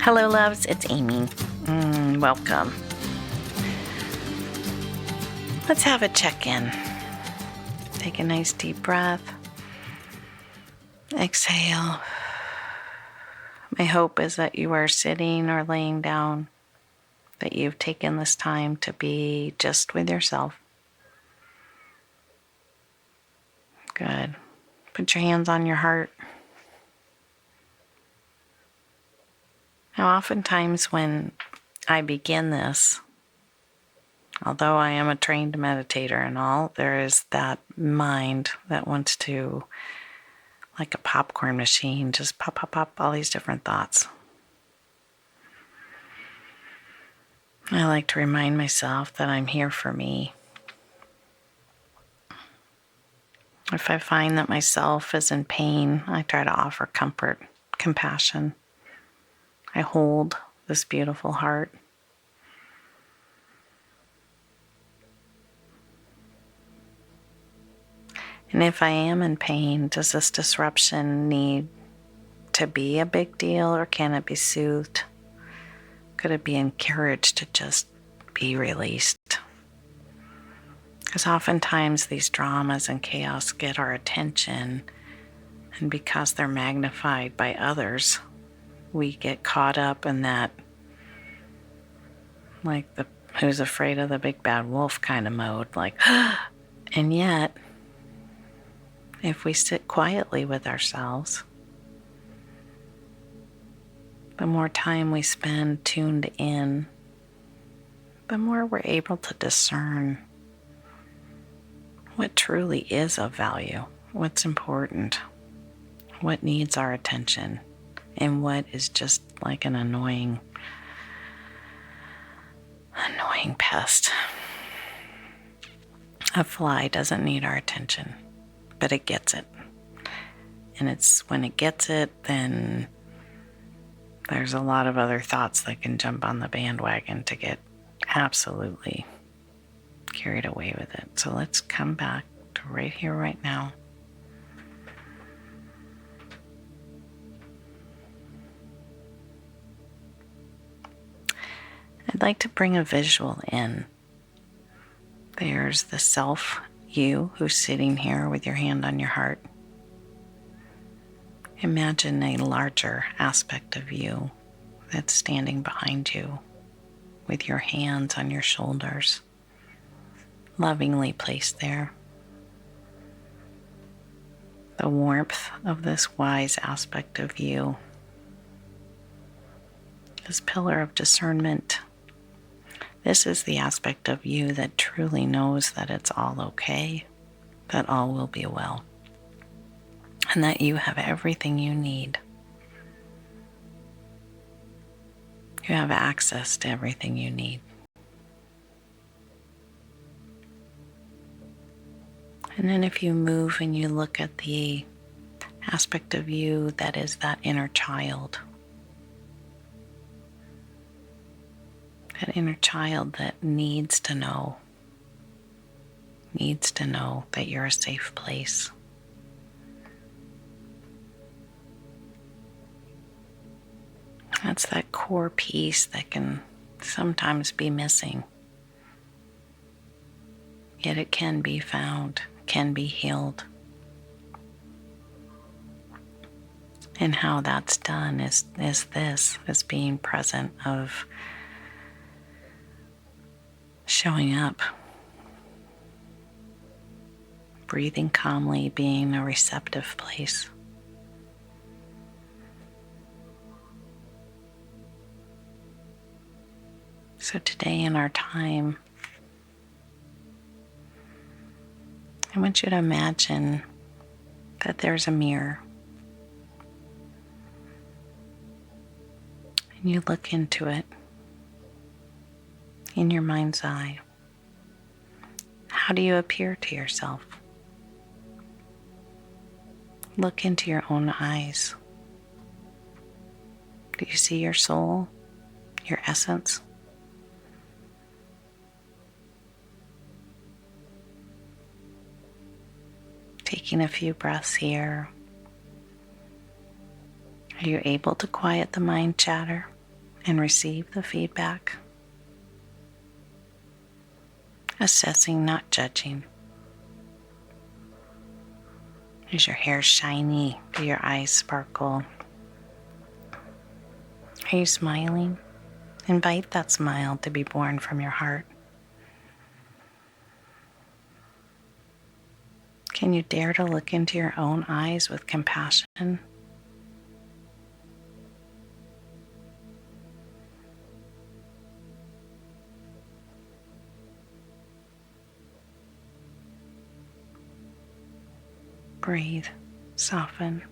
Hello, loves. It's Amy. Welcome. Let's have a check-in. Take a nice deep breath. Exhale. My hope is that you are sitting or laying down, that you've taken this time to be just with yourself. Good. Put your hands on your heart. Now, oftentimes when I begin this, although I am a trained meditator and all, there is that mind that wants to, like a popcorn machine, just pop, pop, pop, all these different thoughts. I like to remind myself that I'm here for me. If I find that myself is in pain, I try to offer comfort, compassion. I hold this beautiful heart. And if I am in pain, does this disruption need to be a big deal, or can it be soothed? Could it be encouraged to just be released? Because oftentimes these dramas and chaos get our attention, and because they're magnified by others, we get caught up in that, like the who's afraid of the big bad wolf kind of mode, like, and yet, if we sit quietly with ourselves, the more time we spend tuned in, the more we're able to discern what truly is of value, what's important, what needs our attention, and what is just like an annoying pest. A fly doesn't need our attention, but it gets it. And it's when it gets it, then there's a lot of other thoughts that can jump on the bandwagon to get absolutely carried away with it. So let's come back to right here, right now. I'd like to bring a visual in. There's the self, you, who's sitting here with your hand on your heart. Imagine a larger aspect of you that's standing behind you with your hands on your shoulders, lovingly placed there. The warmth of this wise aspect of you, this pillar of discernment. This is the aspect of you that truly knows that it's all okay, that all will be well, and that you have everything you need. You have access to everything you need. And then if you move and you look at the aspect of you that is that inner child, that inner child that needs to know that you're a safe place. That's that core piece that can sometimes be missing. Yet it can be found, can be healed. And how that's done is being present, of showing up, breathing calmly, being a receptive place. So today in our time, I want you to imagine that there's a mirror. And you look into it in your mind's eye. How do you appear to yourself? Look into your own eyes. Do you see your soul, your essence? Taking a few breaths here Are you able to quiet the mind chatter and receive the feedback? Assessing, not judging. Is your hair shiny? Do your eyes sparkle? Are you smiling? Invite that smile to be born from your heart. Can you dare to look into your own eyes with compassion? Breathe, soften.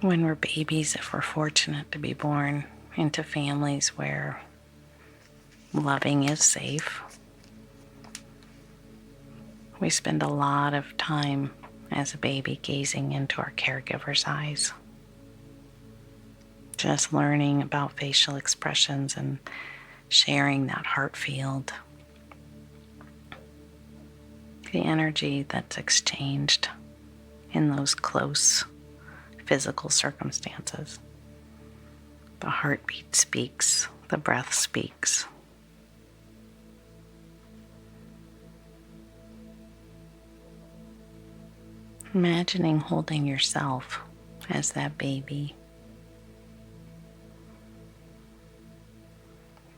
When we're babies, if we're fortunate to be born into families where loving is safe, we spend a lot of time as a baby gazing into our caregiver's eyes, just learning about facial expressions and sharing that heart field. The energy that's exchanged in those close physical circumstances. The heartbeat speaks, the breath speaks. Imagining holding yourself as that baby.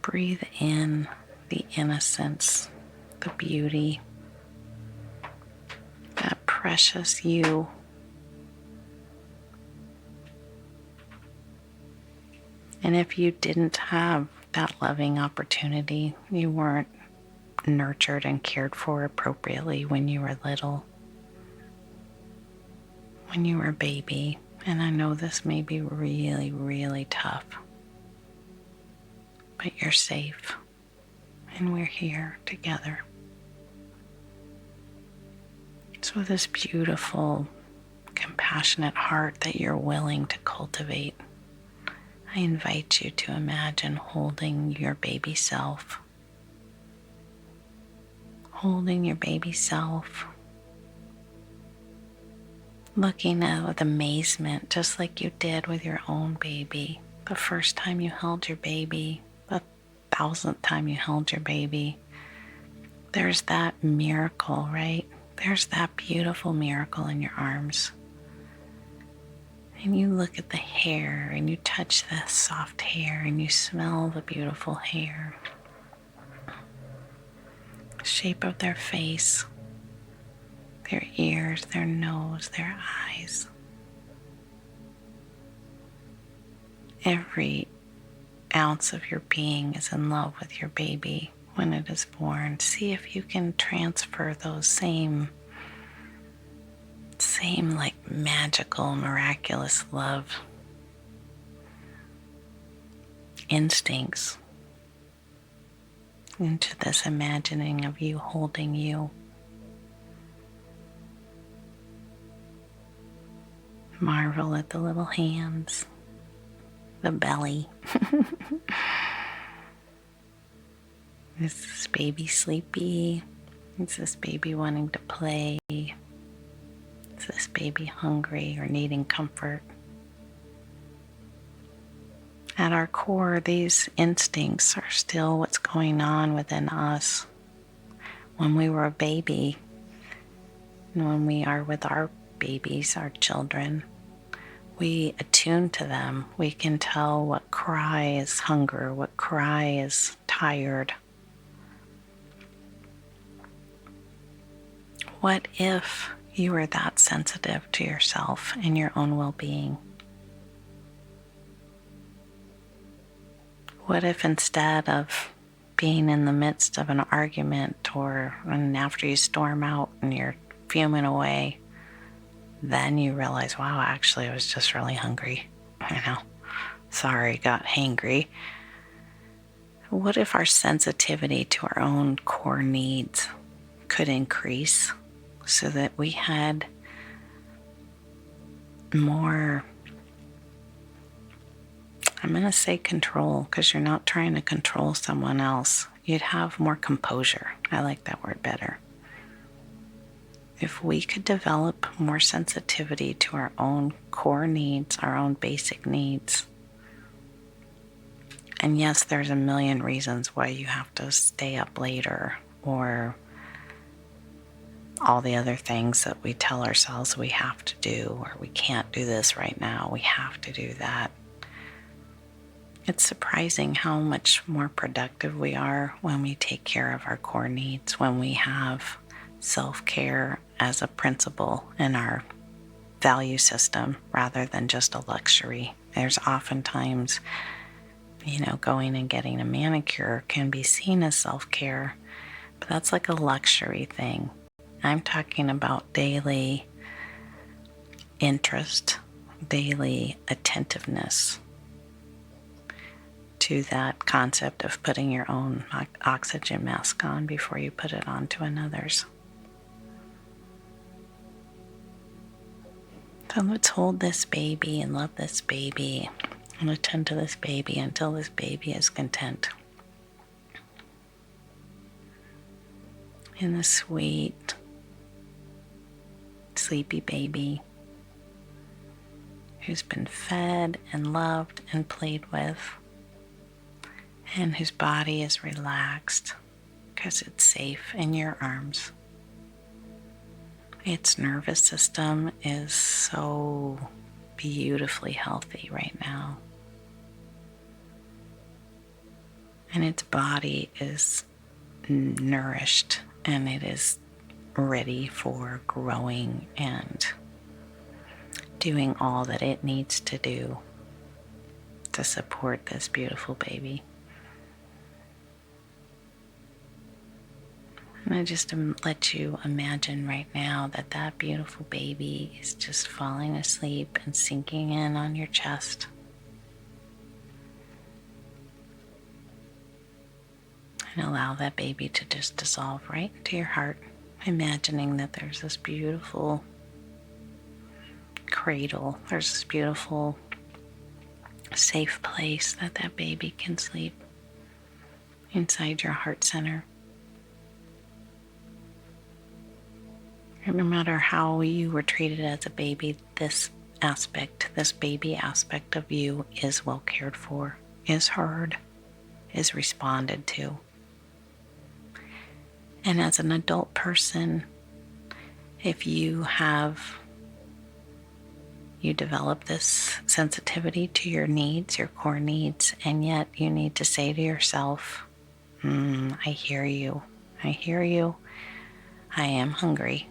Breathe in the innocence, the beauty, that precious you. And if you didn't have that loving opportunity, you weren't nurtured and cared for appropriately when you were little, when you were a baby, and I know this may be really, really tough, but you're safe, and we're here together. So this beautiful, compassionate heart that you're willing to cultivate, I invite you to imagine holding your baby self. Holding your baby self. Looking at it with amazement, just like you did with your own baby. The first time you held your baby, the 1,000th time you held your baby. There's that miracle, right? There's that beautiful miracle in your arms. And you look at the hair and you touch the soft hair and you smell the beautiful hair. Shape of their face, their ears, their nose, their eyes. Every ounce of your being is in love with your baby when it is born. See if you can transfer those same like magical, miraculous love instincts into this imagining of you holding you. Marvel at the little hands, the belly. Is this baby sleepy? Is this baby wanting to play? Is this baby hungry or needing comfort? At our core, these instincts are still what's going on within us. When we were a baby, and when we are with our babies, our children, we attune to them. We can tell what cry is hunger, what cry is tired. What if you were that sensitive to yourself and your own well-being? What if instead of being in the midst of an argument and after you storm out and you're fuming away, then you realize, wow, actually I was just really hungry. Sorry, got hangry. What if our sensitivity to our own core needs could increase so that we had more, I'm going to say control, because you're not trying to control someone else. You'd have more composure. I like that word better. If we could develop more sensitivity to our own core needs, our own basic needs, and yes, there's a million reasons why you have to stay up later, or all the other things that we tell ourselves we have to do, or we can't do this right now, we have to do that. It's surprising how much more productive we are when we take care of our core needs, when we have self-care as a principle in our value system rather than just a luxury. There's oftentimes, going and getting a manicure can be seen as self-care, but that's like a luxury thing. I'm talking about daily interest, daily attentiveness to that concept of putting your own oxygen mask on before you put it on to another's. So let's hold this baby and love this baby and attend to this baby until this baby is content. In the sweet, sleepy baby who's been fed and loved and played with, and whose body is relaxed because it's safe in your arms. Its nervous system is so beautifully healthy right now. And its body is nourished and it is ready for growing and doing all that it needs to do to support this beautiful baby. And I just let you imagine right now that that beautiful baby is just falling asleep and sinking in on your chest. And allow that baby to just dissolve right into your heart, imagining that there's this beautiful cradle, there's this beautiful safe place that that baby can sleep inside your heart center. And no matter how you were treated as a baby, this baby aspect of you is well cared for, is heard, is responded to. And as an adult person, if you develop this sensitivity to your needs, your core needs, and yet you need to say to yourself, I hear you, I am hungry.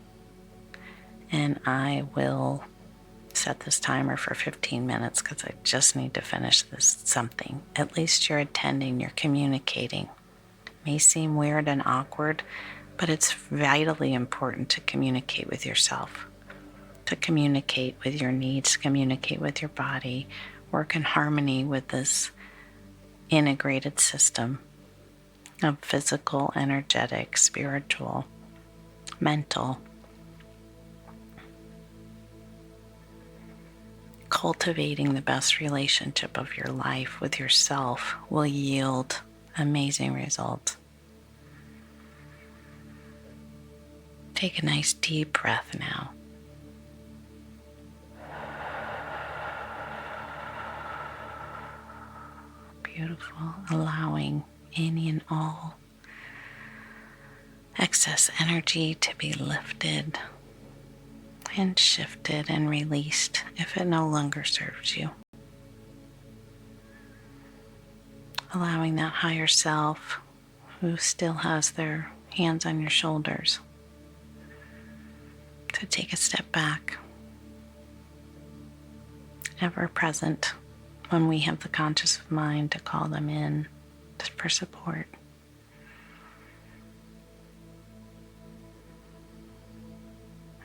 And I will set this timer for 15 minutes because I just need to finish this something. At least you're attending, you're communicating. It may seem weird and awkward, but it's vitally important to communicate with yourself, to communicate with your needs, communicate with your body, work in harmony with this integrated system of physical, energetic, spiritual, mental. Cultivating the best relationship of your life with yourself will yield amazing results. Take a nice deep breath now. Beautiful. Allowing any and all excess energy to be lifted and shifted and released if it no longer serves you. Allowing that higher self who still has their hands on your shoulders to take a step back, ever present when we have the conscious mind to call them in for support.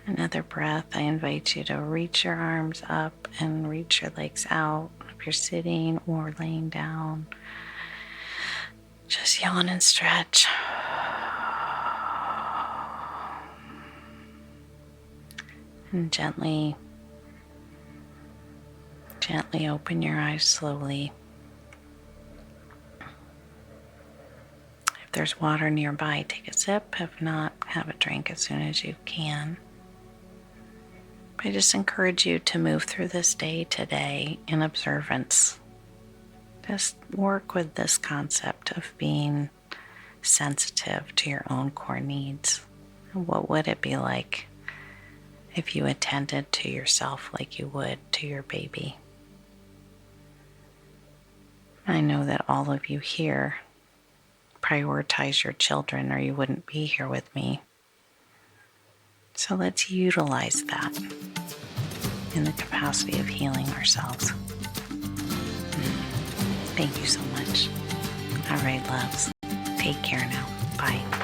Another breath, I invite you to reach your arms up and reach your legs out. If you're sitting or laying down, just yawn and stretch. And gently open your eyes slowly. If there's water nearby, take a sip. If not, have a drink as soon as you can. I just encourage you to move through this day today in observance. Just work with this concept of being sensitive to your own core needs. What would it be like if you attended to yourself like you would to your baby? I know that all of you here prioritize your children or you wouldn't be here with me. So let's utilize that in the capacity of healing ourselves. Thank you so much. All right, loves. Take care now. Bye.